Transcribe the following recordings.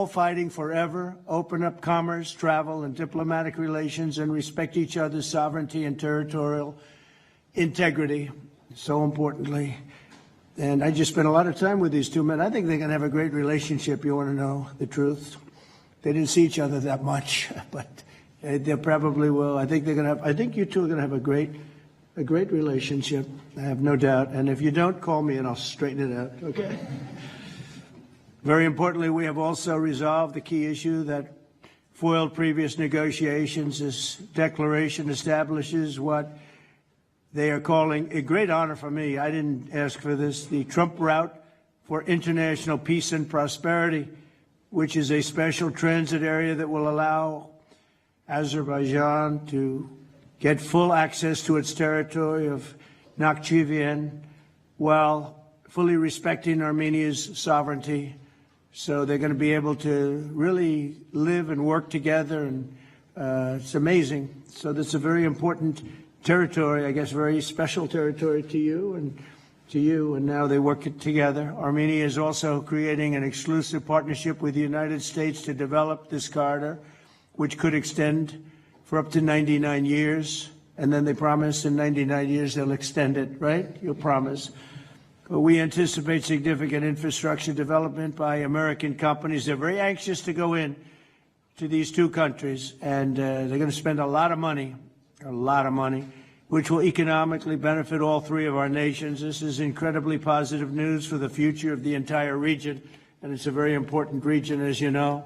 fighting forever, open up commerce, travel, and diplomatic relations, and respect each other's sovereignty and territorial integrity, so importantly. And I just spent a lot of time with these two men. I think they're going to have a great relationship. You want to know the truth? They didn't see each other that much, but they probably will. I think they're going to have. I think you two are going to have a great relationship. I have no doubt. And if you don't, call me and I'll straighten it out. Okay. Very importantly, we have also resolved the key issue that foiled previous negotiations. This declaration establishes what they are calling a great honor for me. I didn't ask for this. The Trump route for international peace and prosperity, which is a special transit area that will allow Azerbaijan to get full access to its territory of Nakhchivan while fully respecting Armenia's sovereignty. So they're going to be able to really live and work together, and it's amazing. So that's a very important territory, I guess, very special territory to you, and now they work together. Armenia is also creating an exclusive partnership with the United States to develop this corridor, which could extend for up to 99 years. And then they promise in 99 years they'll extend it, right? You'll promise. We anticipate significant infrastructure development by American companies. They're very anxious to go in to these two countries, and they're going to spend a lot of money, which will economically benefit all three of our nations. This is incredibly positive news for the future of the entire region, and it's a very important region, as you know.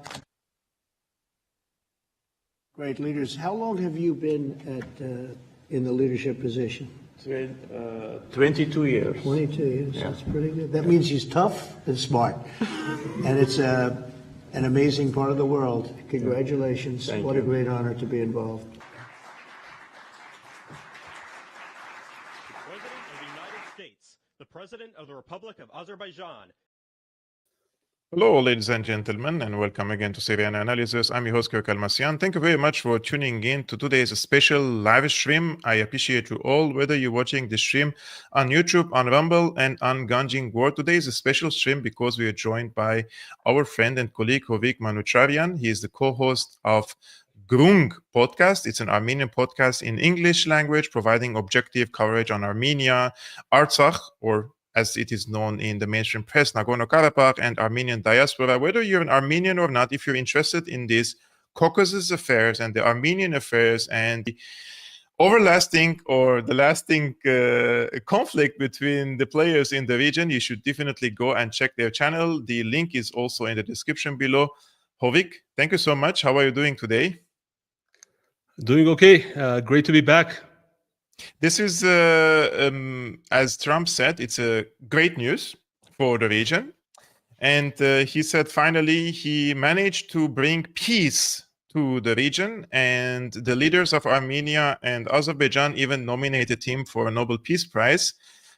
Great leaders. How long have you been in the leadership position? 22 years. 22 years. Yeah. That's pretty good. That means he's tough and smart. And it's an amazing part of the world. Congratulations. What a great honor to be involved. President of the United States, the President of the Republic of Azerbaijan. Hello, ladies and gentlemen, and welcome again to Syriana Analysis. I'm your host, Kevork Almassian. Thank you very much for tuning in to today's special live stream. I appreciate you all, whether you're watching the stream on YouTube, on Rumble, and on Ganjing World. Today is a special stream because we are joined by our friend and colleague, Hovik Manucharyan. He is the co-host of Grung podcast. It's an Armenian podcast in English language, providing objective coverage on Armenia, Artsakh, or as it is known in the mainstream press, Nagorno-Karabakh, and Armenian diaspora. Whether you're an Armenian or not, if you're interested in these Caucasus affairs and the Armenian affairs and the lasting conflict between the players in the region, you should definitely go and check their channel. The link is also in the description below. Hovik, thank you so much. How are you doing today? Doing okay. Great to be back. This is, as Trump said, it's a great news for the region. And he said finally he managed to bring peace to the region. And the leaders of Armenia and Azerbaijan even nominated him for a Nobel Peace Prize,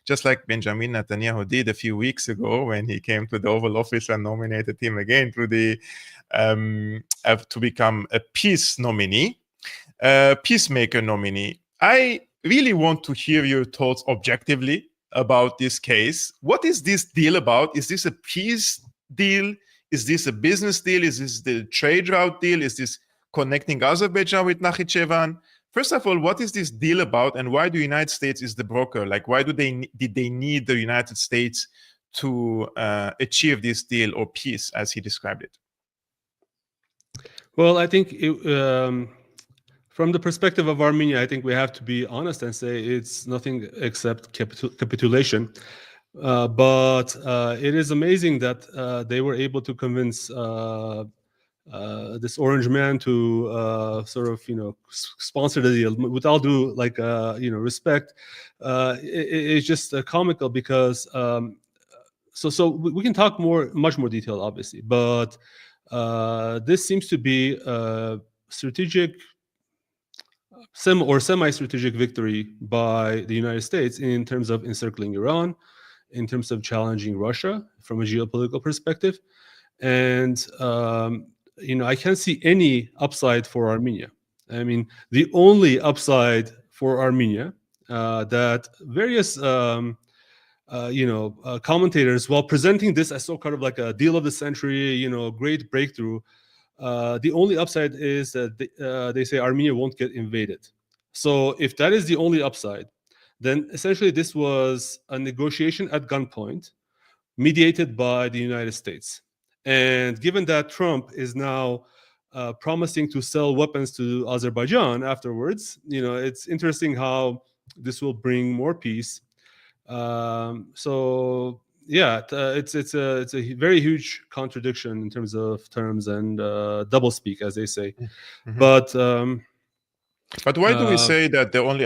just like Benjamin Netanyahu did a few weeks ago when he came to the Oval Office and nominated him again to the to become a peace nominee, peacemaker nominee. I really want to hear your thoughts objectively about this case. What is this deal about? Is this a peace deal? Is this a business deal? Is this the trade route deal? Is this connecting Azerbaijan with Nakhchivan? First of all, what is this deal about, and why the United States is the broker? Like, why did they need the United States to achieve this deal or peace, as he described it? Well, I think from the perspective of Armenia, I think we have to be honest and say it's nothing except capitulation. But it is amazing that they were able to convince this orange man to sort of, sponsor the deal. With all due, respect, it's just comical because so we can talk much more detail, obviously, but this seems to be a strategic semi-strategic victory by the United States in terms of encircling Iran, in terms of challenging Russia from a geopolitical perspective. And, I can't see any upside for Armenia. I mean, the only upside for Armenia that various commentators, while presenting this as so kind of like a deal of the century, great breakthrough, the only upside is that they say Armenia won't get invaded. So if that is the only upside, then essentially this was a negotiation at gunpoint mediated by the United States. And given that Trump is now promising to sell weapons to Azerbaijan afterwards, it's interesting how this will bring more peace. So yeah, it's a very huge contradiction in terms of terms and doublespeak, as they say. Mhm. But why do we say that the only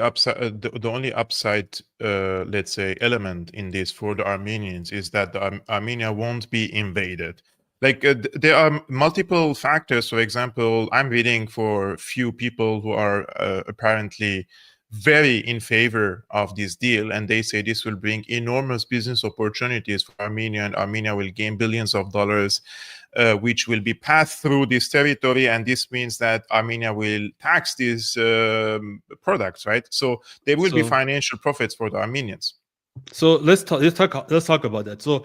upside, let's say, element in this for the Armenians is that Armenia won't be invaded? Like there are multiple factors. For example, I'm reading for few people who are apparently very in favor of this deal, and they say this will bring enormous business opportunities for Armenia, and Armenia will gain billions of dollars, which will be passed through this territory, and this means that Armenia will tax these products, right? So there will be financial profits for the Armenians. So let's talk about that. So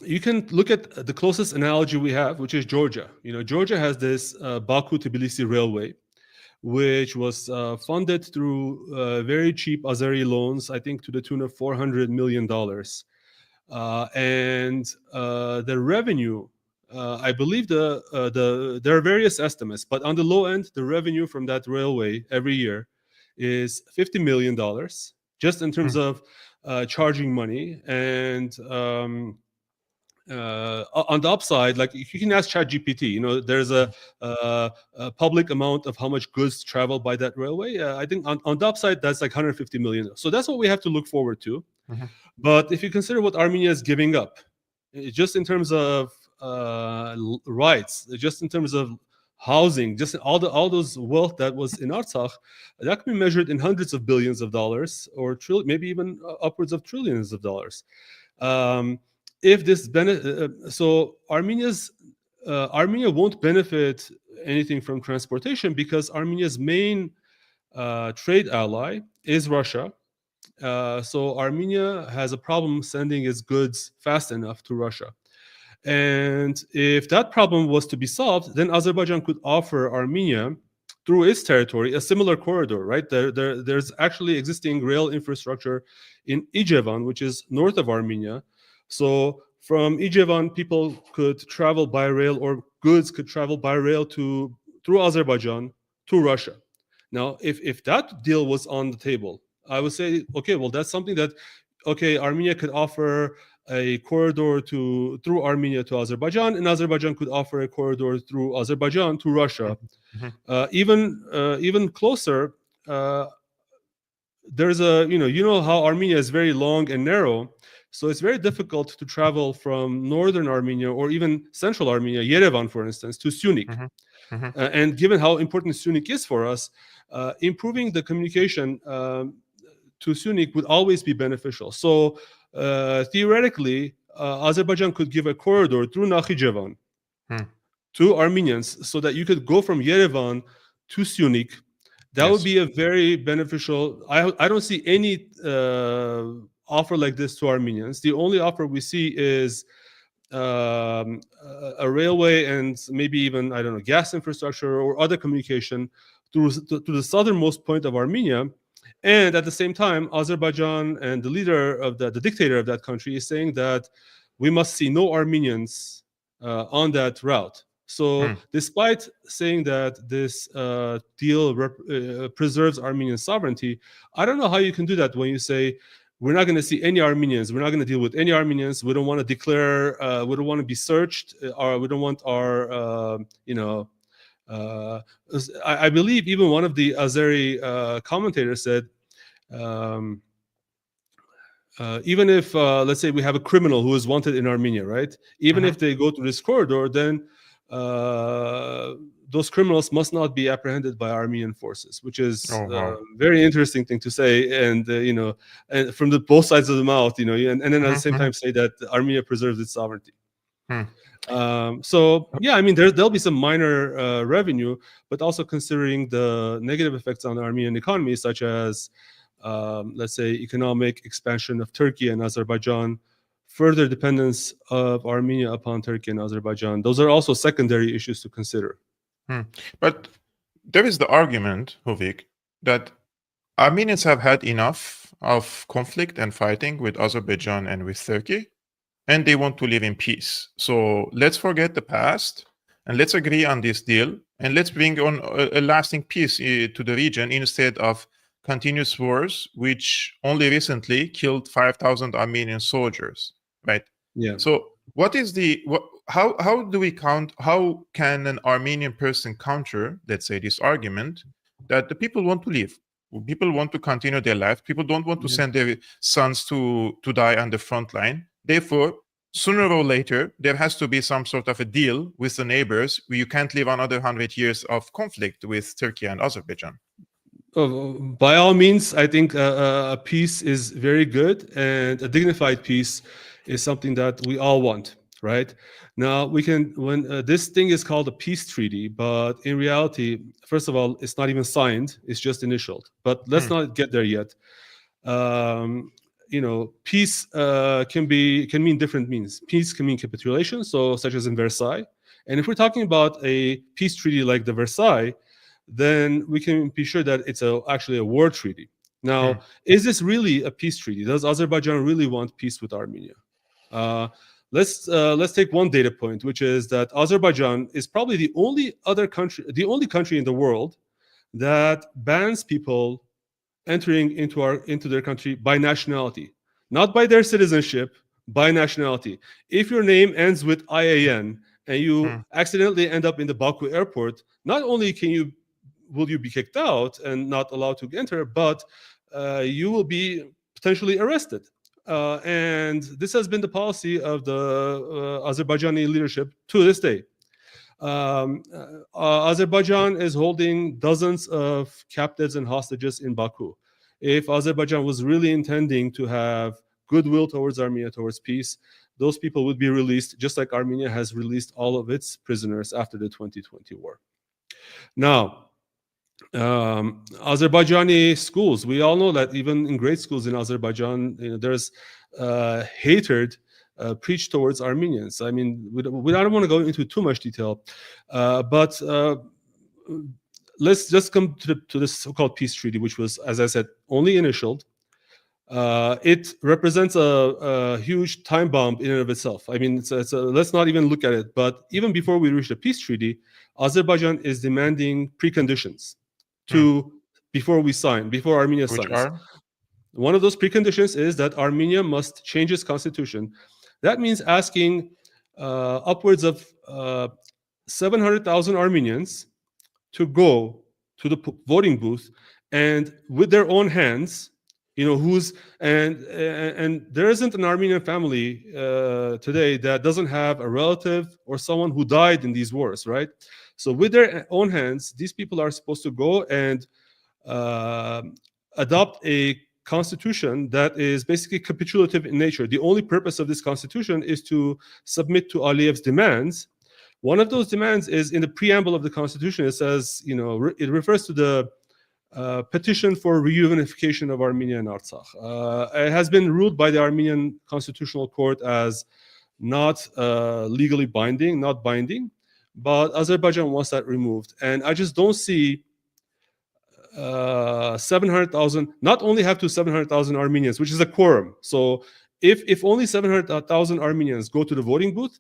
you can look at the closest analogy we have, which is Georgia. Georgia has this Baku-Tbilisi railway, which was funded through very cheap Azeri loans, I think to the tune of $400 million. And the revenue, I believe there are various estimates, but on the low end, the revenue from that railway every year is $50 million, just in terms of charging money. And on the upside, like you can ask ChatGPT, there's a public amount of how much goods travel by that railway. I think on the upside, that's like 150 million. So that's what we have to look forward to. But if you consider what Armenia is giving up, just in terms of rights, just in terms of housing, just all those wealth that was in Artsakh, that can be measured in hundreds of billions of dollars, or maybe even upwards of trillions of dollars. If this so Armenia won't benefit anything from transportation because Armenia's main trade ally is Russia. So Armenia has a problem sending its goods fast enough to Russia. And if that problem was to be solved, then Azerbaijan could offer Armenia, through its territory, a similar corridor, right? There's actually existing rail infrastructure in Ijevan, which is north of Armenia. So from Ijevan, people could travel by rail, or goods could travel by rail through Azerbaijan to Russia. Now, if that deal was on the table, I would say, okay, well, that's something that, Armenia could offer a corridor through Armenia to Azerbaijan, and Azerbaijan could offer a corridor through Azerbaijan to Russia. Even closer, there's how Armenia is very long and narrow, so it's very difficult to travel from northern Armenia or even central Armenia, Yerevan, for instance, to Syunik. And given how important Syunik is for us, improving the communication to Syunik would always be beneficial. So theoretically, Azerbaijan could give a corridor through Nakhichevan to Armenians so that you could go from Yerevan to Syunik. That would be a very beneficial. I don't see any offer like this to Armenians. The only offer we see is a railway and maybe even, I don't know, gas infrastructure or other communication to the southernmost point of Armenia. And at the same time, Azerbaijan and the leader of the dictator of that country is saying that we must see no Armenians on that route. So despite saying that this deal preserves Armenian sovereignty, I don't know how you can do that when you say, we're not going to see any Armenians. We're not going to deal with any Armenians. We don't want to declare, we don't want to be searched, or we don't want our, I believe even one of the Azeri commentators said, even if, let's say we have a criminal who is wanted in Armenia, right? Even if they go to this corridor, then those criminals must not be apprehended by Armenian forces, which is a very interesting thing to say. And, and from both sides of the mouth, and then at the same time say that Armenia preserves its sovereignty. So, yeah, I mean, there'll be some minor revenue, but also considering the negative effects on the Armenian economy, such as let's say, economic expansion of Turkey and Azerbaijan, further dependence of Armenia upon Turkey and Azerbaijan. Those are also secondary issues to consider. But there is the argument, Hovik, that Armenians have had enough of conflict and fighting with Azerbaijan and with Turkey, and they want to live in peace. So let's forget the past and let's agree on this deal, and let's bring on a lasting peace to the region instead of continuous wars, which only recently killed 5,000 Armenian soldiers, right? Yeah. So what is how do we count, how can an Armenian person counter, let's say, this argument that the people want to live? People want to continue their life. People don't want to send their sons to die on the front line. Therefore, sooner or later, there has to be some sort of a deal with the neighbors. You can't live another 100 years of conflict with Turkey and Azerbaijan. By all means, I think a peace is very good, and a dignified peace is something that we all want, right? Now, we can, when this thing is called a peace treaty, but in reality, first of all, it's not even signed, it's just initialed. But let's not get there yet. Peace can mean different means. Peace can mean capitulation, so such as in Versailles. And if we're talking about a peace treaty like the Versailles, then we can be sure that it's actually a war treaty. Now, is this really a peace treaty? Does Azerbaijan really want peace with Armenia? Let's take one data point, which is that Azerbaijan is probably the only country in the world that bans people entering into their country by nationality, not by their citizenship, by nationality. If your name ends with IAN and you accidentally end up in the Baku airport, not only will you be kicked out and not allowed to enter, but you will be potentially arrested. And this has been the policy of the Azerbaijani leadership to this day. Azerbaijan is holding dozens of captives and hostages in Baku. If Azerbaijan was really intending to have goodwill towards Armenia, towards peace, those people would be released, just like Armenia has released all of its prisoners after the 2020 war. Now, Azerbaijani schools, we all know that even in grade schools in Azerbaijan, there's hatred preached towards Armenians. I mean, we don't want to go into too much detail, but let's just come to this so-called peace treaty, which was, as I said, only initialed. It represents a huge time bomb in and of itself. I mean, let's not even look at it. But even before we reach the peace treaty, Azerbaijan is demanding preconditions before Armenia signs. Which are? One of those preconditions is that Armenia must change its constitution. That means asking upwards of 700,000 Armenians to go to the voting booth and with their own hands, and there isn't an Armenian family today that doesn't have a relative or someone who died in these wars, right? So with their own hands, these people are supposed to go and adopt a constitution that is basically capitulative in nature. The only purpose of this constitution is to submit to Aliyev's demands. One of those demands is in the preamble of the constitution. It says, it refers to the petition for reunification of Armenia and Artsakh. It has been ruled by the Armenian Constitutional Court as not legally binding, not binding, but Azerbaijan wants that removed. And I just don't see 700,000, not only have to 700,000 Armenians, which is a quorum. So if only 700,000 Armenians go to the voting booth,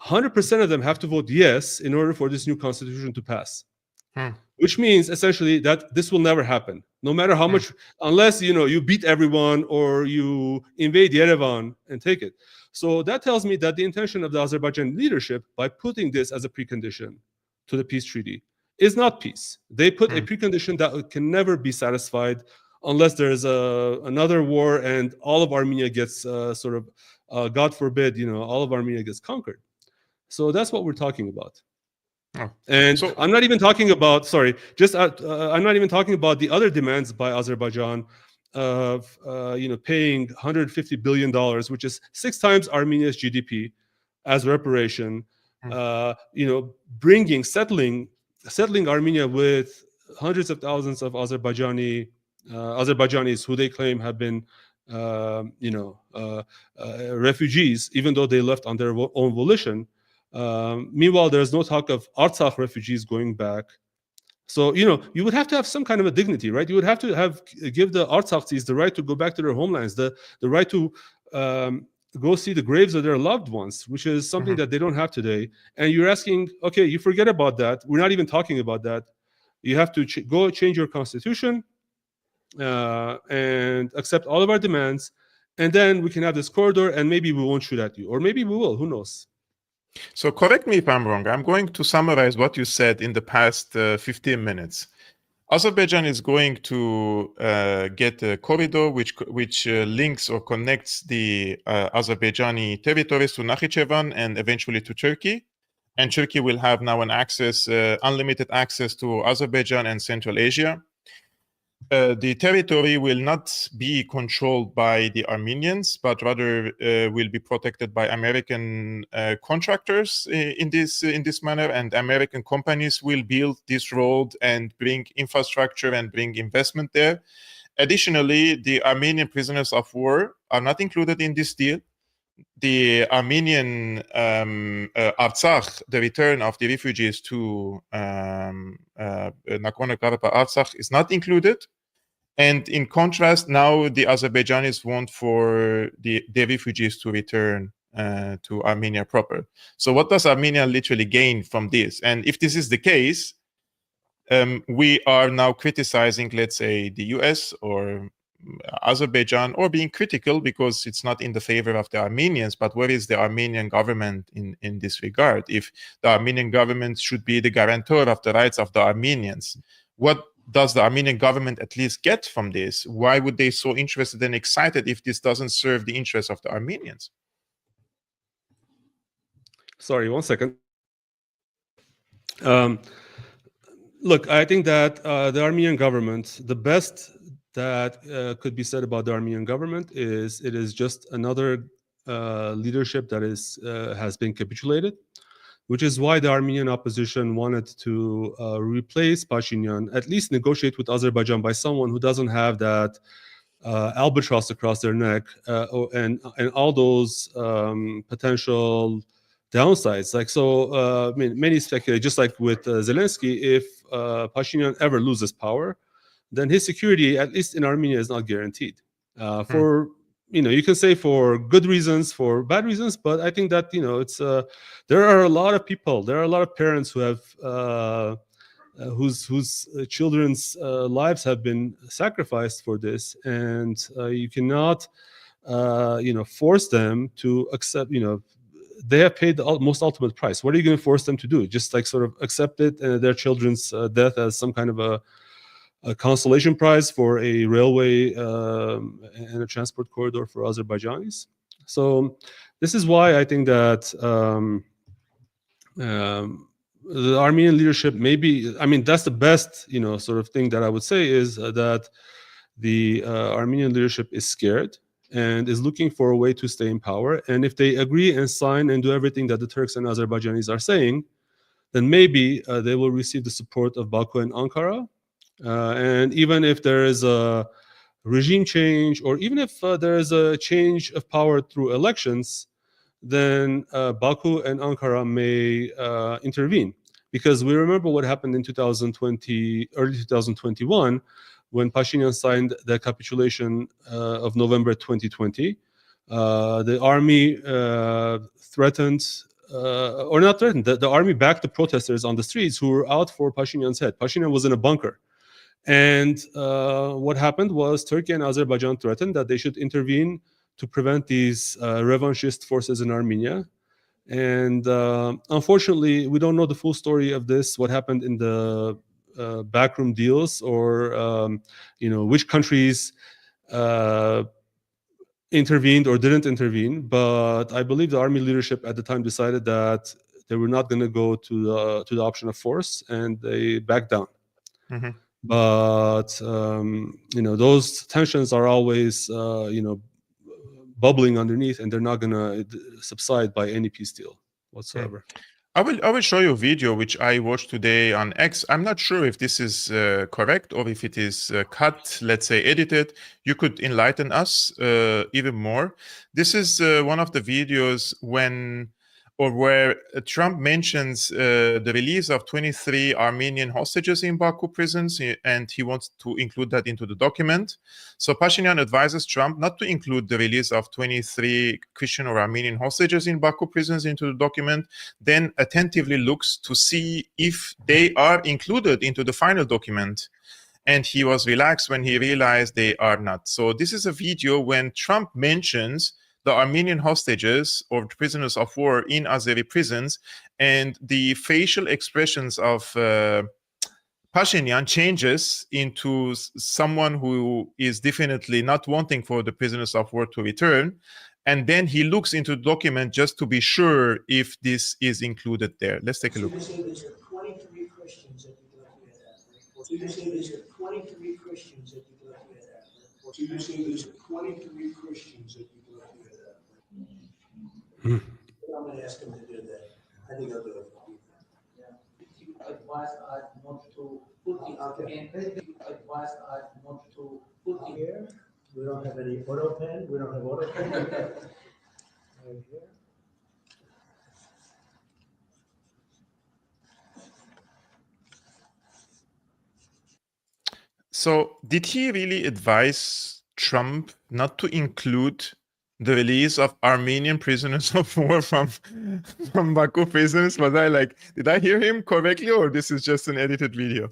100% of them have to vote yes in order for this new constitution to pass. Which means essentially that this will never happen, no matter how much, unless you beat everyone or you invade Yerevan and take it. So that tells me that the intention of the Azerbaijan leadership, by putting this as a precondition to the peace treaty, is not peace. They put a precondition that can never be satisfied unless there is another war and all of Armenia gets God forbid, all of Armenia gets conquered. So that's what we're talking about. And so, I'm not even talking about, I'm not even talking about the other demands by Azerbaijan of, paying $150 billion, which is 6 times Armenia's GDP as reparation, settling Armenia with hundreds of thousands of Azerbaijani Azerbaijanis who they claim have been, refugees, even though they left on their own volition. Meanwhile, there's no talk of Artsakh refugees going back. So, you would have to have some kind of a dignity, right? You would have to give the Artsakhis the right to go back to their homelands, the right to go see the graves of their loved ones, which is something that they don't have today. And you're asking, okay, you forget about that. We're not even talking about that. You have to go change your constitution and accept all of our demands. And then we can have this corridor and maybe we won't shoot at you. Or maybe we will, who knows? So correct me if I'm wrong. I'm going to summarize what you said in the past 15 minutes. Azerbaijan is going to get a corridor which links or connects the Azerbaijani territories to Nakhichevan and eventually to Turkey. And Turkey will have now unlimited access to Azerbaijan and Central Asia. The territory will not be controlled by the Armenians, but rather will be protected by American contractors in this manner, and American companies will build this road and bring infrastructure and bring investment there. Additionally, the Armenian prisoners of war are not included in this deal. The Armenian Artsakh, the return of the refugees to Nagorno-Karabakh Artsakh is not included. And in contrast, now the Azerbaijanis want for the refugees to return to Armenia proper. So what does Armenia literally gain from this? And if this is the case, we are now criticizing, let's say, the US or Azerbaijan, or being critical because it's not in the favor of the Armenians, but where is the Armenian government in this regard? If the Armenian government should be the guarantor of the rights of the Armenians, what does the Armenian government at least get from this? Why would they so interested and excited if this doesn't serve the interests of the Armenians? Sorry, 1 second. Look, I think that the Armenian government, the best that could be said about the Armenian government is it is just another leadership that has been capitulated, which is why the Armenian opposition wanted to replace Pashinyan, at least negotiate with Azerbaijan by someone who doesn't have that albatross across their neck and all those potential downsides. Like, so, many speculate, just like with Zelensky, if Pashinyan ever loses power, then his security, at least in Armenia, is not guaranteed. For you can say for good reasons, for bad reasons, but I think that it's there are a lot of people, there are a lot of parents who have whose children's lives have been sacrificed for this, and you cannot force them to accept. They have paid the most ultimate price. What are you going to force them to do? Just like sort of accept it, their children's death as some kind of a consolation prize for a railway and a transport corridor for Azerbaijanis. So this is why I think that the Armenian leadership that's the best sort of thing that I would say is that the Armenian leadership is scared and is looking for a way to stay in power. And if they agree and sign and do everything that the Turks and Azerbaijanis are saying, then maybe they will receive the support of Baku and Ankara. And even if there is a regime change, or even if there is a change of power through elections, then Baku and Ankara may intervene. Because we remember what happened in 2020, early 2021, when Pashinyan signed the capitulation of November 2020. The army threatened, or not threatened, the army backed the protesters on the streets who were out for Pashinyan's head. Pashinyan was in a bunker. And what happened was Turkey and Azerbaijan threatened that they should intervene to prevent these revanchist forces in Armenia. And unfortunately, we don't know the full story of this, what happened in the backroom deals, or which countries intervened or didn't intervene. But I believe the army leadership at the time decided that they were not going to go to the option of force, and they backed down. Mm-hmm. But those tensions are always bubbling underneath, and they're not going to subside by any peace deal whatsoever. I will show you a video which I watched today on X. I'm not sure if this is correct or if it is cut, let's say edited. You could enlighten us even more. This is one of the videos where Trump mentions the release of 23 Armenian hostages in Baku prisons, and he wants to include that into the document. So Pashinyan advises Trump not to include the release of 23 Christian or Armenian hostages in Baku prisons into the document, then attentively looks to see if they are included into the final document. And he was relaxed when he realized they are not. So this is a video when Trump mentions the Armenian hostages or prisoners of war in Azeri prisons, and the facial expressions of Pashinyan changes into someone who is definitely not wanting for the prisoners of war to return. And then he looks into the document just to be sure if this is included there. Let's take a look. So you say there's 23 Christians that you left with that. So you say there's 23 Christians that you left with that. So you say there's 23 Christians that you left with that. I'm going to ask him to do that. I think I'll do it. You advised us not to put it in. You advised us not to put it Here, we don't have any auto pen. We don't have auto pen. Right here. So did he really advise Trump not to include the release of Armenian prisoners of war from Baku prisons? Did I hear him correctly, or this is just an edited video?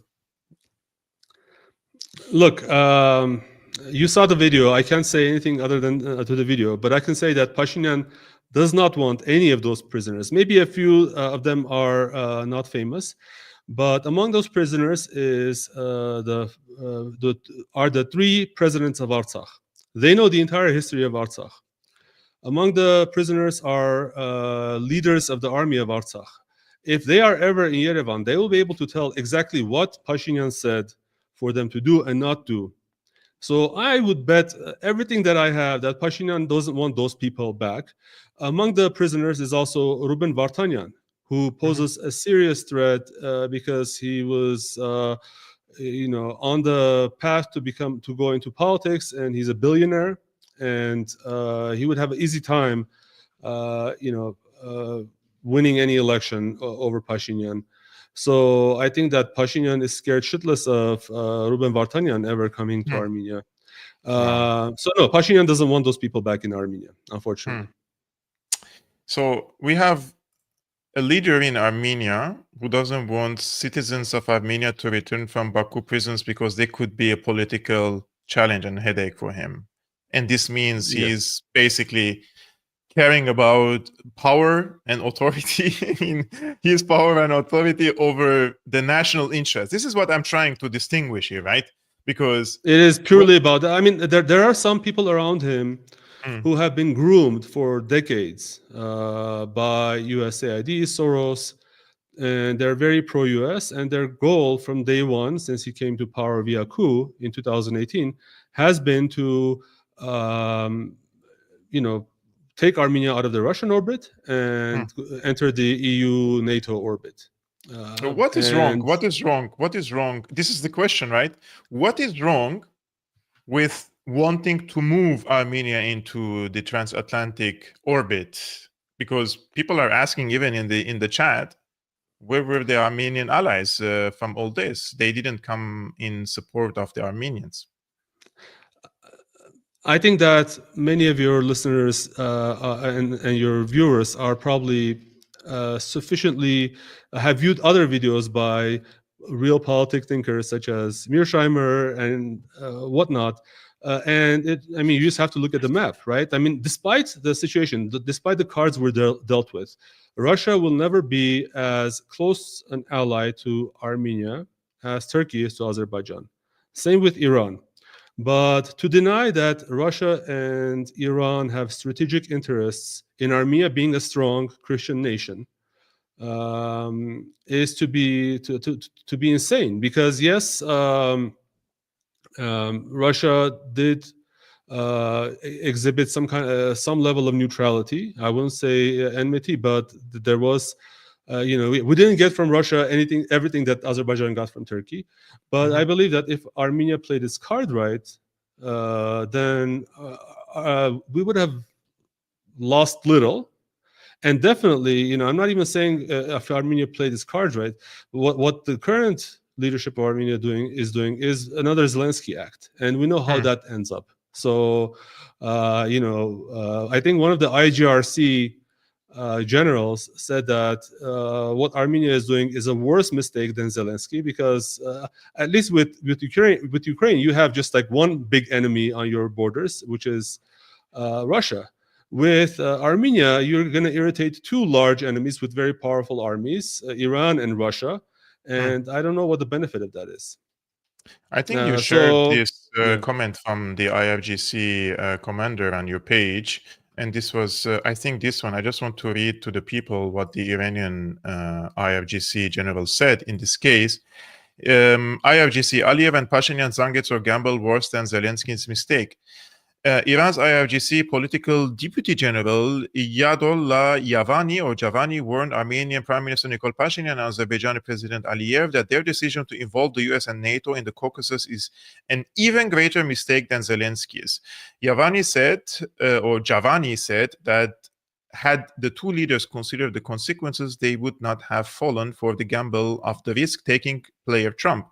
Look, you saw the video. I can't say anything other than to the video, but I can say that Pashinyan does not want any of those prisoners. Maybe a few of them are not famous, but among those prisoners is the three presidents of Artsakh. They know the entire history of Artsakh. Among the prisoners are leaders of the army of Artsakh. If they are ever in Yerevan, they will be able to tell exactly what Pashinyan said for them to do and not do. So I would bet everything that I have that Pashinyan doesn't want those people back. Among the prisoners is also Ruben Vartanyan, who poses a serious threat because he was, on the path to go into politics, and he's a billionaire, and he would have an easy time, winning any election over Pashinyan. So I think that Pashinyan is scared shitless of Ruben Vartanyan ever coming to Armenia. So no, Pashinyan doesn't want those people back in Armenia, unfortunately. So we have a leader in Armenia who doesn't want citizens of Armenia to return from Baku prisons because they could be a political challenge and headache for him. And this means he's basically caring about power and authority in his power and authority over the national interest. This is what I'm trying to distinguish here, right? Because it is purely about that. I mean, there are some people around him who have been groomed for decades by USAID, Soros, and they're very pro-US, and their goal from day one, since he came to power via coup in 2018, has been to take Armenia out of the Russian orbit and enter the EU NATO orbit. What is wrong? What is wrong? What is wrong? This is the question, right? What is wrong with wanting to move Armenia into the transatlantic orbit? Because people are asking, even in the chat, where were the Armenian allies from all this? They didn't come in support of the Armenians. I think that many of your listeners and your viewers are probably sufficiently have viewed other videos by real politic thinkers such as Mearsheimer and whatnot. You just have to look at the map, right? I mean, despite the situation, despite the cards we're dealt with, Russia will never be as close an ally to Armenia as Turkey is to Azerbaijan. Same with Iran. But to deny that Russia and Iran have strategic interests in Armenia being a strong Christian nation is to be insane. Because yes, Russia did exhibit some level of neutrality. I wouldn't say enmity, but there was we didn't get from Russia everything that Azerbaijan got from Turkey, but I believe that if Armenia played its card right, then we would have lost little. And definitely, I'm not even saying if Armenia played its cards right. What the current leadership of Armenia is another Zelensky act, and we know how that ends up. So, I think one of the IGRC generals said that what Armenia is doing is a worse mistake than Zelensky, because at least with Ukraine, you have just like one big enemy on your borders, which is Russia. With Armenia, you're going to irritate two large enemies with very powerful armies, Iran and Russia, and I don't know what the benefit of that is. I think you shared this yeah. comment from the IRGC commander on your page, and this was, I think this one, I just want to read to the people what the Iranian IRGC general said in this case. IRGC, Aliyev and Pashinyan Zanget's or gamble worse than Zelensky's mistake. Iran's IRGC political deputy general Yadollah Yavani or Javani warned Armenian Prime Minister Nikol Pashinyan and Azerbaijani President Aliyev that their decision to involve the US and NATO in the Caucasus is an even greater mistake than Zelensky's. Javani said that had the two leaders considered the consequences, they would not have fallen for the gamble of the risk-taking player Trump.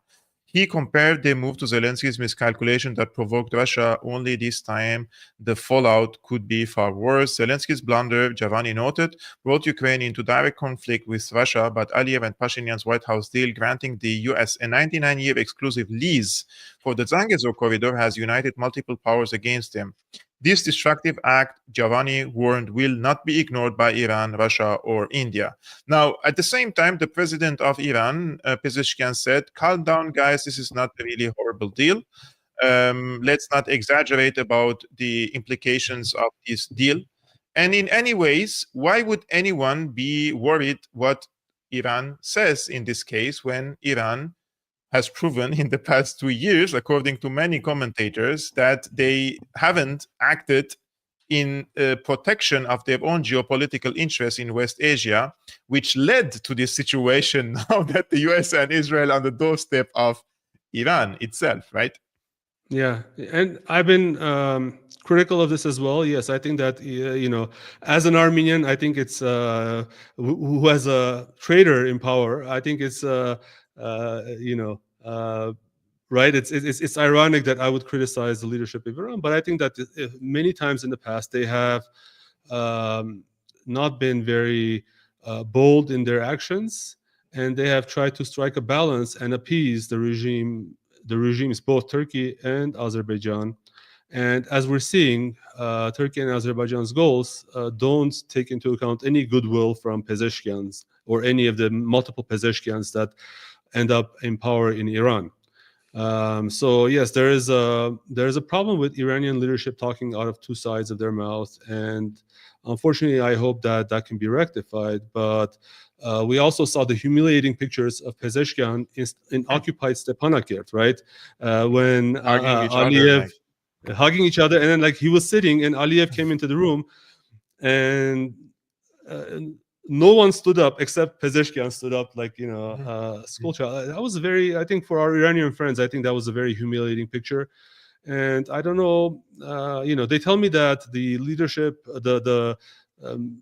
He compared the move to Zelensky's miscalculation that provoked Russia. Only this time, the fallout could be far worse. Zelensky's blunder, Javani noted, brought Ukraine into direct conflict with Russia, but Aliyev and Pashinyan's White House deal granting the US a 99-year exclusive lease for the Zangezur corridor has united multiple powers against them. This destructive act, Javani warned, will not be ignored by Iran, Russia, or India. Now, at the same time, the president of Iran, Pezeshkian, said, calm down, guys, this is not a really horrible deal. Let's not exaggerate about the implications of this deal. And in any ways, why would anyone be worried what Iran says in this case when Iran has proven in the past 2 years, according to many commentators, that they haven't acted in protection of their own geopolitical interests in West Asia, which led to this situation now that the US and Israel are on the doorstep of Iran itself, right? Yeah, and I've been critical of this as well. Yes, I think that as an Armenian, I think it's who has a traitor in power. I think it's right. It's ironic that I would criticize the leadership of Iran, but I think that many times in the past they have not been very bold in their actions, and they have tried to strike a balance and appease the regime. The regimes, both Turkey and Azerbaijan. And as we're seeing, Turkey and Azerbaijan's goals don't take into account any goodwill from Pezeshkians or any of the multiple Pezeshkians that end up in power in Iran. So yes, there is a problem with Iranian leadership talking out of two sides of their mouth, and unfortunately, I hope that can be rectified. But we also saw the humiliating pictures of Pezeshkian in occupied Stepanakert, right? When Aliyev hugging each other, and then like he was sitting, and Aliyev came into the room, and no one stood up except Pezeshkian stood up, like school child. That was I think for our Iranian friends, I think that was a very humiliating picture. And I don't know, they tell me that the leadership, the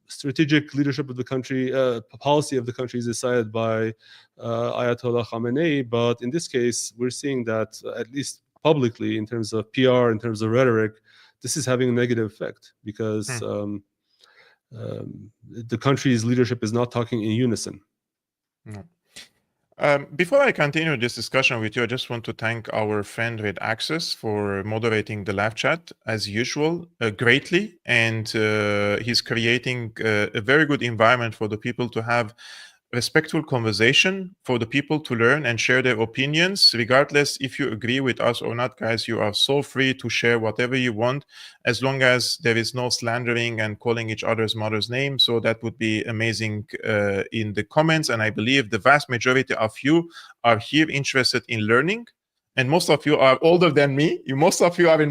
strategic leadership of the country, policy of the country is decided by Ayatollah Khamenei. But in this case, we're seeing that at least publicly, in terms of PR, in terms of rhetoric, this is having a negative effect because the country's leadership is not talking in unison. Before I continue this discussion with you, I just want to thank our friend Red Access for moderating the live chat as usual greatly, and he's creating a very good environment for the people to have respectful conversation, for the people to learn and share their opinions, regardless if you agree with us or not, guys. You are so free to share whatever you want, as long as there is no slandering and calling each other's mother's name. So that would be amazing in the comments. And I believe the vast majority of you are here interested in learning. And most of you are older than me. Most of you are in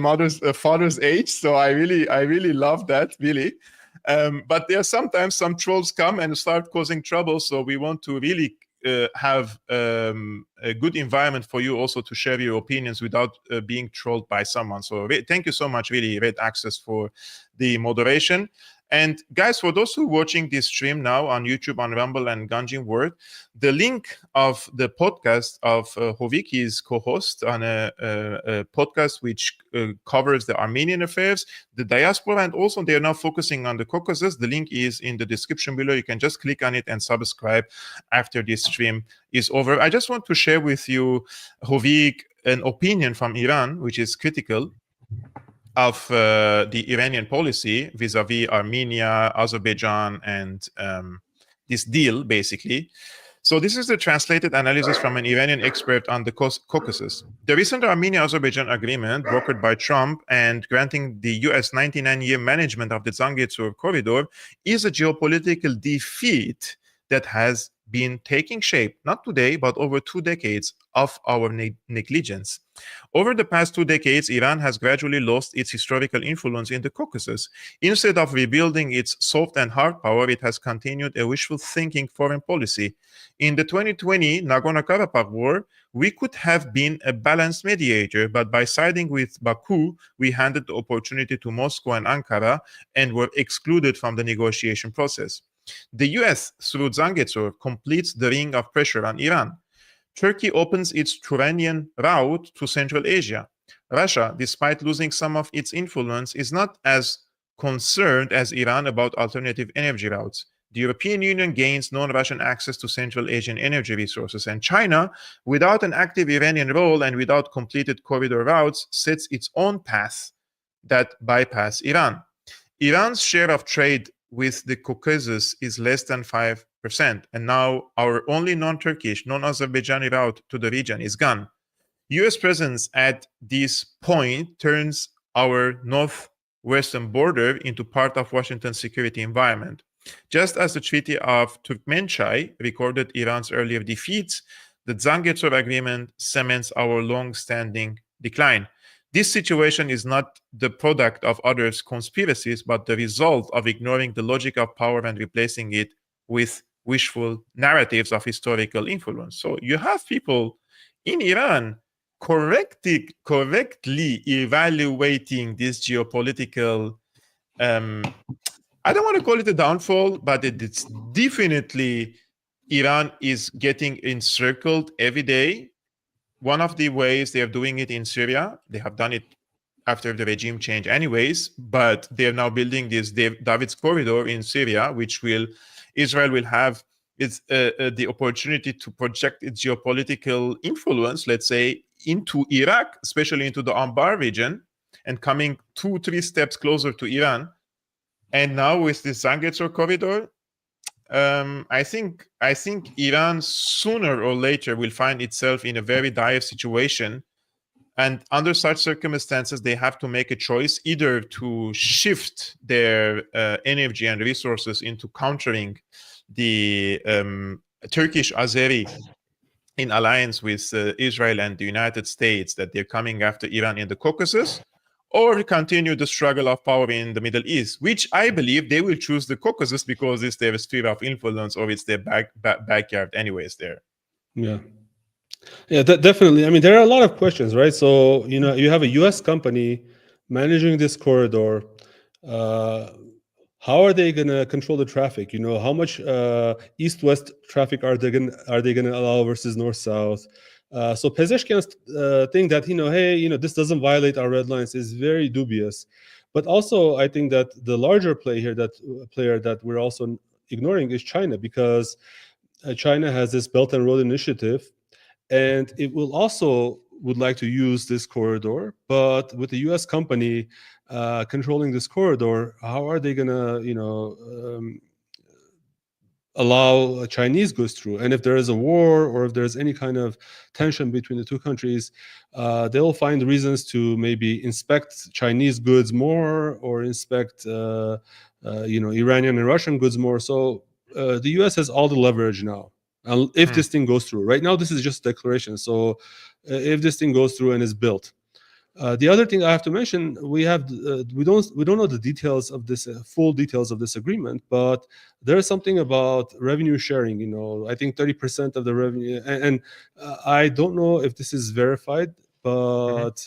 father's age. So I really love that, really. But there are sometimes some trolls come and start causing trouble. So we want to really have a good environment for you also to share your opinions without being trolled by someone. So thank you so much, really, Red Access, for the moderation. And guys, for those who are watching this stream now on YouTube, on Rumble and Ganjin World, the link of the podcast of Hovik, his co-host on a podcast which covers the Armenian affairs, the diaspora, and also they are now focusing on the Caucasus. The link is in the description below. You can just click on it and subscribe after this stream is over. I just want to share with you, Hovik, an opinion from Iran, which is critical of the Iranian policy vis-a-vis Armenia, Azerbaijan, and this deal, basically. So this is the translated analysis from an Iranian expert on the Caucasus. The recent Armenia-Azerbaijan agreement, brokered by Trump and granting the US 99-year management of the Zangezur corridor, is a geopolitical defeat that has been taking shape, not today, but over 2 decades of our negligence. Over the past 2 decades, Iran has gradually lost its historical influence in the Caucasus. Instead of rebuilding its soft and hard power, it has continued a wishful thinking foreign policy. In the 2020 Nagorno-Karabakh war, we could have been a balanced mediator, but by siding with Baku, we handed the opportunity to Moscow and Ankara and were excluded from the negotiation process. The US, through Zangezur, completes the ring of pressure on Iran. Turkey opens its Turanian route to Central Asia. Russia, despite losing some of its influence, is not as concerned as Iran about alternative energy routes. The European Union gains non-Russian access to Central Asian energy resources, and China, without an active Iranian role and without completed corridor routes, sets its own path that bypass Iran. Iran's share of trade with the Caucasus is less than 5%, and now our only non-Turkish, non-Azerbaijani route to the region is gone. US presence at this point turns our northwestern border into part of Washington's security environment. Just as the Treaty of Turkmenchai recorded Iran's earlier defeats, the Zangezur Agreement cements our long-standing decline. This situation is not the product of others' conspiracies, but the result of ignoring the logic of power and replacing it with wishful narratives of historical influence. So you have people in Iran correctly evaluating this geopolitical, I don't want to call it a downfall, but it's definitely Iran is getting encircled every day. One of the ways they are doing it in Syria, they have done it after the regime change anyways, but they are now building this David's corridor in Syria, which Israel will have the opportunity to project its geopolitical influence, let's say, into Iraq, especially into the Anbar region, and coming 2-3 steps closer to Iran. And now with this Zangezur corridor, I think Iran sooner or later will find itself in a very dire situation, and under such circumstances, they have to make a choice either to shift their energy and resources into countering the Turkish Azeri in alliance with Israel and the United States, that they're coming after Iran in the Caucasus, or continue the struggle of power in the Middle East, which I believe they will choose the Caucasus because it's their sphere of influence, or it's their backyard anyways there. Yeah, definitely. I mean, there are a lot of questions, right? So, you have a U.S. company managing this corridor. How are they going to control the traffic? How much east-west traffic are they going to allow versus north-south? So Pezeshkian's thing that, hey, this doesn't violate our red lines is very dubious. But also, I think that the larger player that we're also ignoring is China, because China has this Belt and Road Initiative, and it would like to use this corridor. But with the U.S. company controlling this corridor, how are they going to, allow Chinese goods through? And if there is a war, or if there's any kind of tension between the two countries, they'll find reasons to maybe inspect Chinese goods more, or inspect Iranian and Russian goods more. So the US has all the leverage now. If this thing goes through. Right now, this is just a declaration. So if this thing goes through and is built, The other thing I have to mention, we don't know the details of this full details of this agreement, but there is something about revenue sharing. I think 30% of the revenue, and I don't know if this is verified, but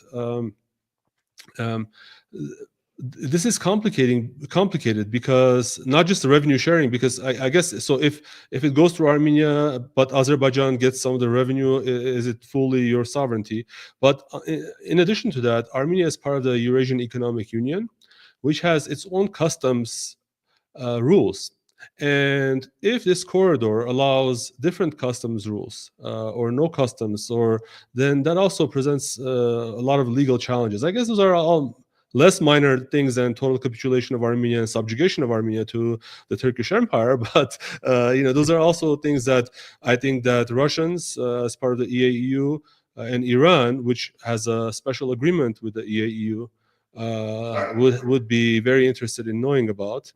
this is complicated because not just the revenue sharing, because I guess so if it goes through Armenia but Azerbaijan gets some of the revenue, is it fully your sovereignty? But in addition to that, Armenia is part of the Eurasian Economic Union, which has its own customs rules. And if this corridor allows different customs rules or no customs, then that also presents a lot of legal challenges. I guess those are all less minor things than total capitulation of Armenia and subjugation of Armenia to the Turkish Empire. But those are also things that I think that Russians, as part of the EAEU, and Iran, which has a special agreement with the EAEU, would be very interested in knowing about.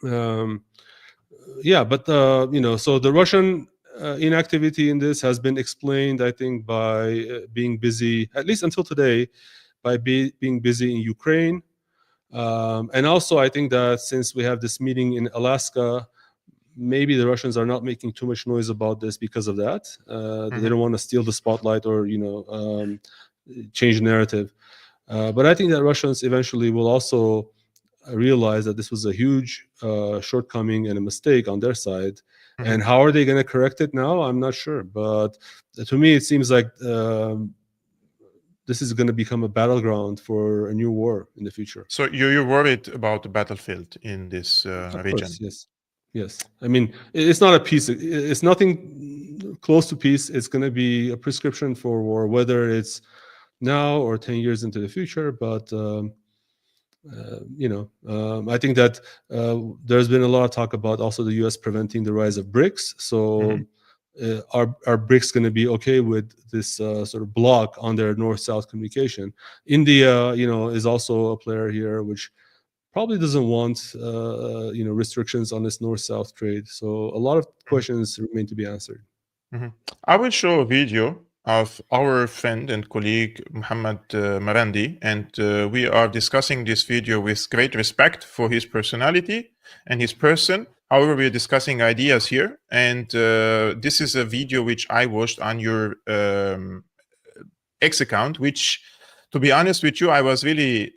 So the Russian inactivity in this has been explained, I think, by being busy, at least until today, by being busy in Ukraine. And also, I think that since we have this meeting in Alaska, maybe the Russians are not making too much noise about this because of that. They don't want to steal the spotlight or, change the narrative. But I think that Russians eventually will also realize that this was a huge shortcoming and a mistake on their side. And how are they going to correct it now? I'm not sure. But to me, it seems like this is going to become a battleground for a new war in the future. So you're worried about the battlefield in this region? Course, yes. I mean, it's not a peace. It's nothing close to peace. It's going to be a prescription for war, whether it's now or 10 years into the future. But I think that there's been a lot of talk about also the U.S. preventing the rise of BRICS. So are BRICS going to be okay with this sort of block on their north-south communication? India, is also a player here, which probably doesn't want restrictions on this north-south trade. So a lot of questions remain to be answered. I will show a video of our friend and colleague Mohammed Marandi, and we are discussing this video with great respect for his personality and his person. However, we are discussing ideas here, and this is a video which I watched on your X account, which, to be honest with you, I was really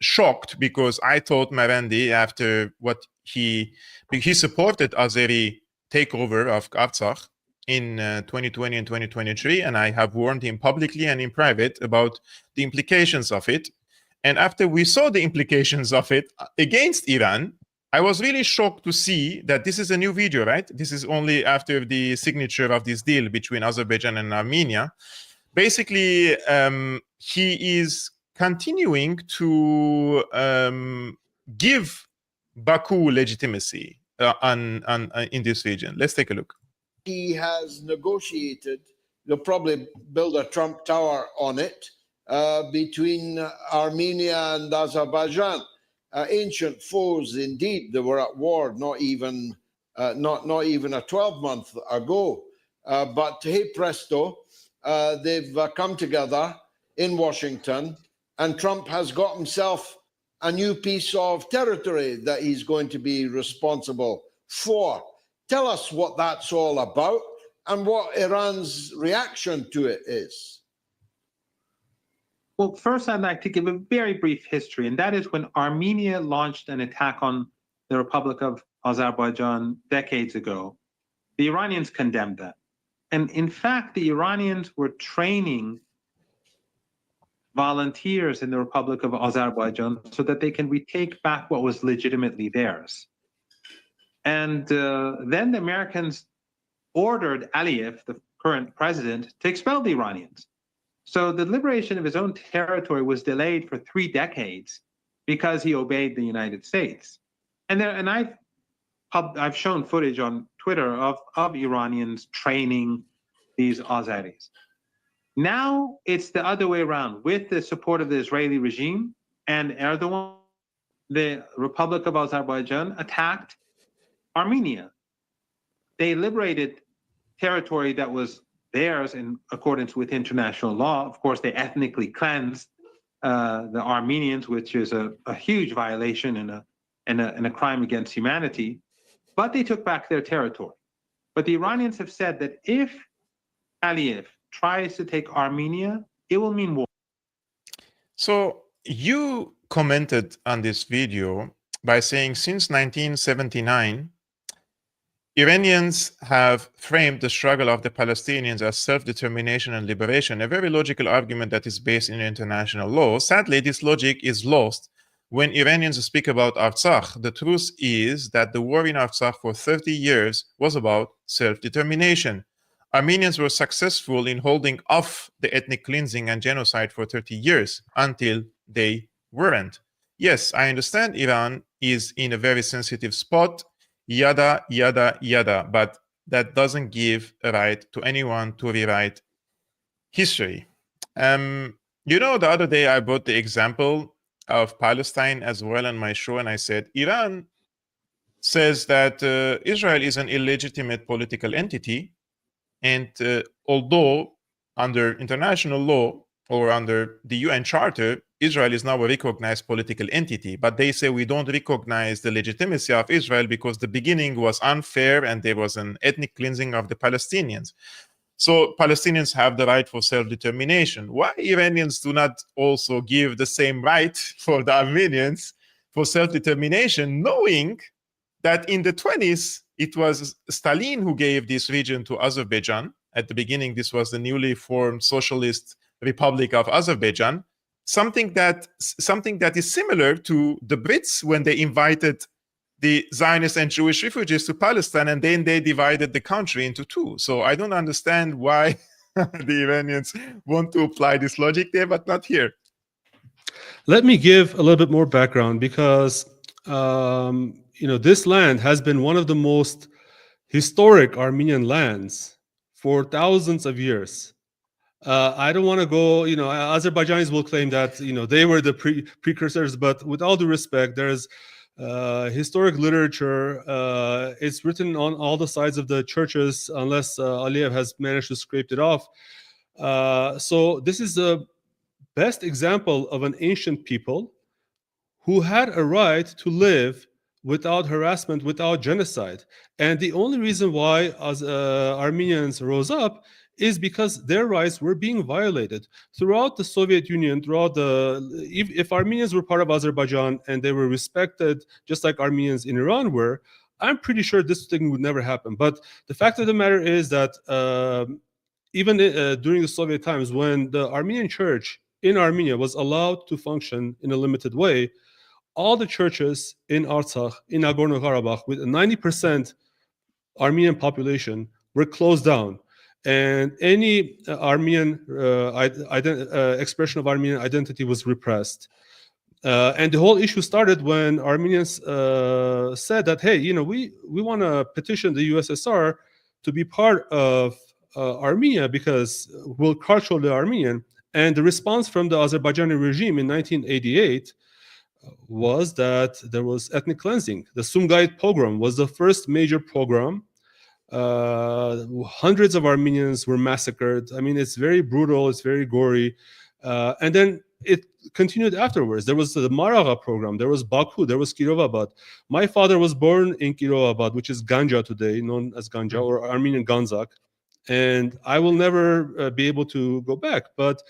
shocked, because I thought Marandi, after what he supported Azeri takeover of Artsakh in 2020 and 2023, and I have warned him publicly and in private about the implications of it. And after we saw the implications of it against Iran, I was really shocked to see that this is a new video, right? This is only after the signature of this deal between Azerbaijan and Armenia. Basically, he is continuing to give Baku legitimacy in this region. Let's take a look. He has negotiated, they'll probably build a Trump Tower on it, between Armenia and Azerbaijan. Ancient foes, indeed, they were at war not even a 12-month ago. But hey presto, they've come together in Washington, and Trump has got himself a new piece of territory that he's going to be responsible for. Tell us what that's all about and what Iran's reaction to it is. Well, first, I'd like to give a very brief history, and that is when Armenia launched an attack on the Republic of Azerbaijan decades ago, the Iranians condemned that. And in fact, the Iranians were training volunteers in the Republic of Azerbaijan so that they can retake back what was legitimately theirs. And then the Americans ordered Aliyev, the current president, to expel the Iranians. So the liberation of his own territory was delayed for 3 decades because he obeyed the United States. And I've shown footage on Twitter of Iranians training these Azeris. Now it's the other way around. With the support of the Israeli regime and Erdogan, the Republic of Azerbaijan attacked Armenia. They liberated territory that was theirs in accordance with international law. Of course, they ethnically cleansed the Armenians, which is a huge violation and a crime against humanity. But they took back their territory. But the Iranians have said that if Aliyev tries to take Armenia, it will mean war. So you commented on this video by saying since 1979, Iranians have framed the struggle of the Palestinians as self-determination and liberation, a very logical argument that is based in international law. Sadly, this logic is lost when Iranians speak about Artsakh. The truth is that the war in Artsakh for 30 years was about self-determination. Armenians were successful in holding off the ethnic cleansing and genocide for 30 years until they weren't. Yes, I understand Iran is in a very sensitive spot, yada, yada, yada, but that doesn't give a right to anyone to rewrite history. You know, the other day I brought the example of Palestine as well on my show, and I said, Iran says that Israel is an illegitimate political entity, and although under international law or under the UN Charter, Israel is now a recognized political entity, but they say we don't recognize the legitimacy of Israel because the beginning was unfair and there was an ethnic cleansing of the Palestinians. So Palestinians have the right for self-determination. Why Iranians do not also give the same right for the Armenians for self-determination, knowing that in the 20s, it was Stalin who gave this region to Azerbaijan. At the beginning, this was the newly formed Socialist Republic of Azerbaijan, something that is similar to the Brits when they invited the Zionist and Jewish refugees to Palestine, and then they divided the country into two. So I don't understand why the Iranians want to apply this logic there, but not here. Let me give a little bit more background because this land has been one of the most historic Armenian lands for thousands of years. I don't want to go, Azerbaijanis will claim that, they were the precursors, but with all due respect, there's historic literature. It's written on all the sides of the churches, unless Aliyev has managed to scrape it off. So this is the best example of an ancient people who had a right to live without harassment, without genocide. And the only reason why Armenians rose up is because their rights were being violated. Throughout the Soviet Union, if Armenians were part of Azerbaijan and they were respected, just like Armenians in Iran were, I'm pretty sure this thing would never happen. But the fact of the matter is that even during the Soviet times, when the Armenian church in Armenia was allowed to function in a limited way, all the churches in Artsakh, in Nagorno-Karabakh, with a 90% Armenian population, were closed down. And any Armenian expression of Armenian identity was repressed. And the whole issue started when Armenians said that, hey, we want to petition the USSR to be part of Armenia because we'll control the Armenian. And the response from the Azerbaijani regime in 1988 was that there was ethnic cleansing. The Sumgait pogrom was the first major pogrom. Hundreds of Armenians were massacred. I mean, it's very brutal, it's very gory. And then it continued afterwards. There was the Maraga program, there was Baku, there was Kirovabad. My father was born in Kirovabad, which is Ganja today, known as Ganja, or Armenian Ganzak. And I will never be able to go back. But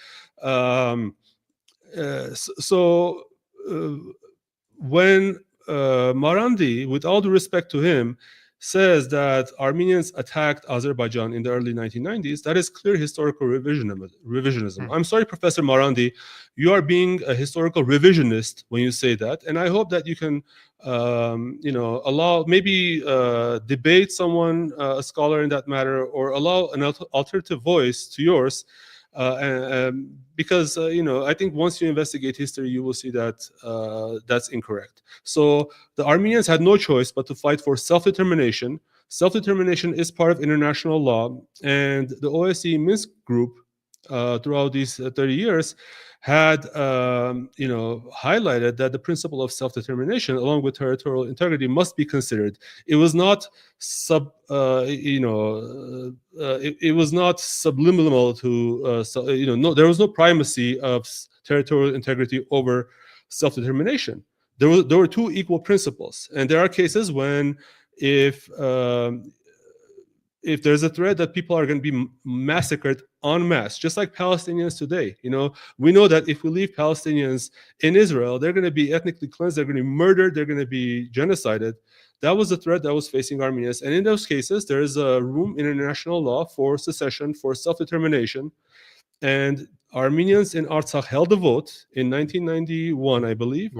when Marandi, with all due respect to him, says that Armenians attacked Azerbaijan in the early 1990s, that is clear historical revisionism. I'm sorry, Professor Marandi, you are being a historical revisionist when you say that, and I hope that you can, allow, maybe debate someone, a scholar in that matter, or allow an alternative voice to yours. Because I think once you investigate history, you will see that that's incorrect. So the Armenians had no choice but to fight for self-determination. Self-determination is part of international law, and the OSCE Minsk group throughout these 30 years had highlighted that the principle of self-determination, along with territorial integrity, must be considered. It was not it was not subliminal to there was no primacy of territorial integrity over self-determination. There were two equal principles, and there are cases when if there's a threat that people are going to be massacred en masse, just like Palestinians today. We know that if we leave Palestinians in Israel, they're going to be ethnically cleansed, they're going to be murdered, they're going to be genocided. That was the threat that was facing Armenians. And in those cases, there is a room in international law for secession, for self-determination. And Armenians in Artsakh held a vote in 1991, I believe.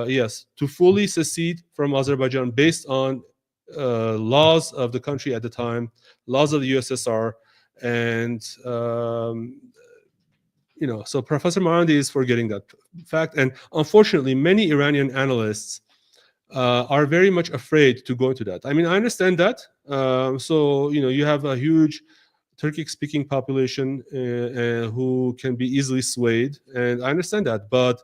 Yes, to fully secede from Azerbaijan based on laws of the country at the time, laws of the USSR, and so Professor Marandi is forgetting that fact. And unfortunately, many Iranian analysts are very much afraid to go into that. I mean, I understand that. So you have a huge Turkic-speaking population who can be easily swayed, and I understand that. But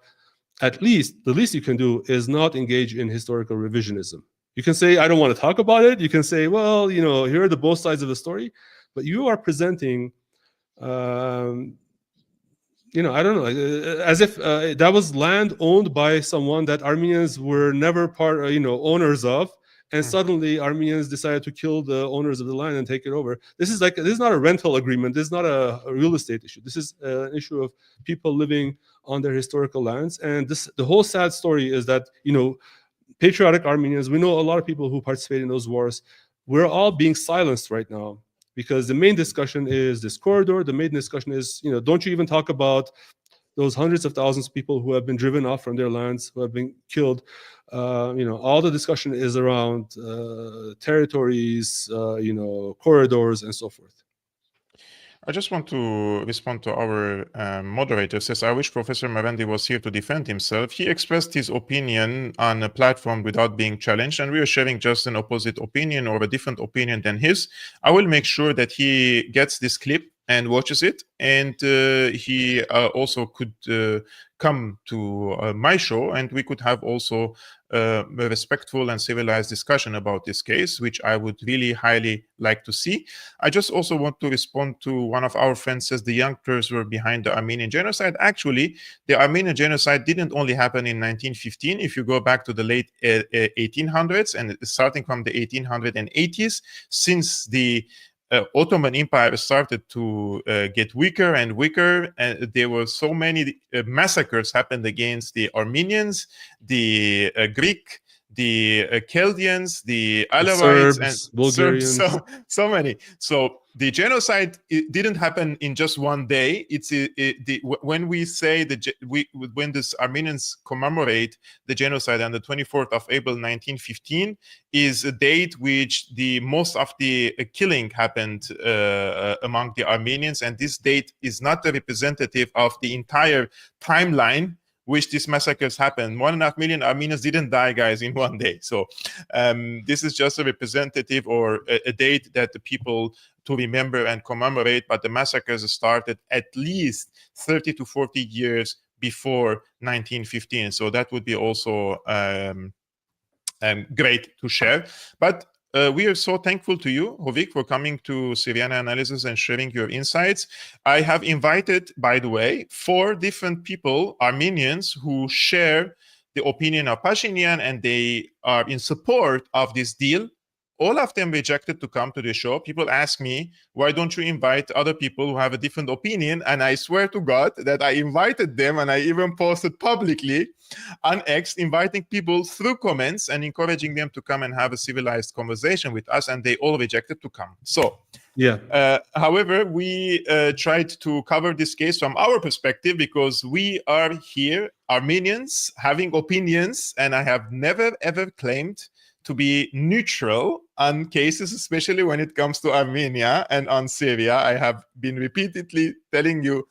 at least the least you can do is not engage in historical revisionism. You can say, I don't want to talk about it. You can say, well, here are the both sides of the story. But you are presenting, I don't know, as if that was land owned by someone that Armenians were never owners of. And suddenly Armenians decided to kill the owners of the land and take it over. This is not a rental agreement. This is not a real estate issue. This is an issue of people living on their historical lands. And the whole sad story is that, patriotic Armenians, we know a lot of people who participate in those wars. We're all being silenced right now because the main discussion is this corridor. The main discussion is, don't you even talk about those hundreds of thousands of people who have been driven off from their lands, who have been killed. All the discussion is around territories, corridors, and so forth. I just want to respond to our moderator. Says, I wish Professor Marandi was here to defend himself. He expressed his opinion on a platform without being challenged, and we are sharing just an opposite opinion or a different opinion than his. I will make sure that he gets this clip and watches it, and he also could come to my show, and we could have also a respectful and civilized discussion about this case, which I would really highly like to see. I just also want to respond to one of our friends says the youngsters were behind the Armenian genocide. Actually, the Armenian genocide didn't only happen in 1915. If you go back to the late 1800s and starting from the 1880s, since the Ottoman Empire started to get weaker and weaker, and there were so many massacres happened against the Armenians, the Greek, the Chaldeans, the Alawites, and Bulgarians. So many. So the genocide didn't happen in just one day. When we say when the Armenians commemorate the genocide on the 24th of April 1915 is a date which the most of the killing happened among the Armenians, and this date is not a representative of the entire timeline which these massacres happened. 1.5 million Armenians didn't die, guys, in one day. So this is just a representative or a date that the people to remember and commemorate, but the massacres started at least 30 to 40 years before 1915. So that would be also great to share. But we are so thankful to you, Hovik, for coming to Syriana Analysis and sharing your insights. I have invited, by the way, 4 different people, Armenians, who share the opinion of Pashinyan, and they are in support of this deal. All of them rejected to come to the show. People ask me, why don't you invite other people who have a different opinion? And I swear to God that I invited them, and I even posted publicly on X, inviting people through comments and encouraging them to come and have a civilized conversation with us, and they all rejected to come. So, yeah. However, we tried to cover this case from our perspective because we are here, Armenians, having opinions, and I have never, ever claimed to be neutral on cases, especially when it comes to Armenia and on Syria. I have been repeatedly telling you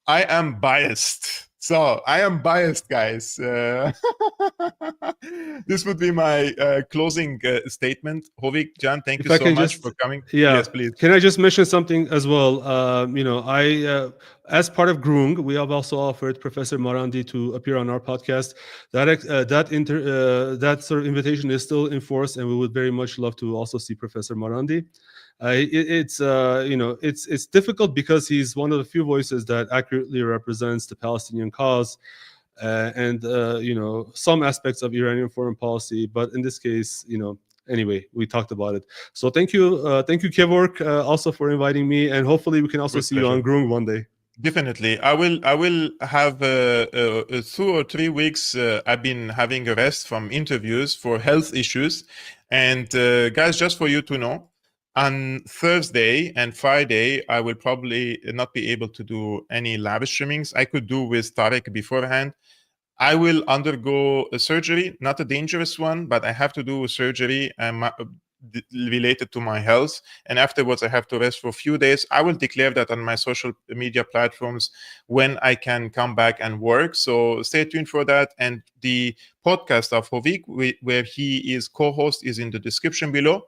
I am biased. So I am biased, guys. This would be my closing statement. Hovik, Can, thank you so much for coming. Yeah. Yes, please. Can I just mention something as well? I, as part of GRUNG, we have also offered Professor Marandi to appear on our podcast. That sort of invitation is still in force, and we would very much love to also see Professor Marandi. It's difficult because he's one of the few voices that accurately represents the Palestinian cause and some aspects of Iranian foreign policy. But in this case, anyway, we talked about it. So thank you, Kevork, also for inviting me, and hopefully we can also see you on GRUNG one day. Definitely, I will have 2 or 3 weeks. I've been having a rest from interviews for health issues, and guys, just for you to know, on Thursday and Friday, I will probably not be able to do any live streamings. I could do with Tarek beforehand. I will undergo a surgery, not a dangerous one, but I have to do a surgery related to my health. And afterwards, I have to rest for a few days. I will declare that on my social media platforms when I can come back and work. So stay tuned for that. And the podcast of Hovik, where he is co-host, is in the description below.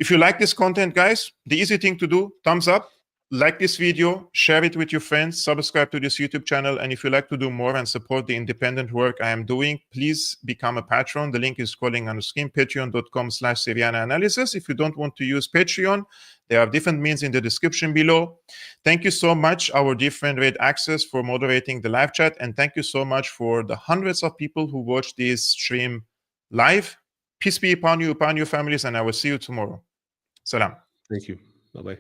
If you like this content, guys, the easy thing to do, thumbs up, like this video, share it with your friends, subscribe to this YouTube channel, and if you like to do more and support the independent work I am doing, please become a patron. The link is scrolling on the screen, patreon.com/Syriana Analysis. If you don't want to use Patreon, there are different means in the description below. Thank you so much, our dear friend Red Access, for moderating the live chat, and thank you so much for the hundreds of people who watch this stream live. Peace be upon you, upon your families, and I will see you tomorrow. Salam. Thank you. Bye-bye.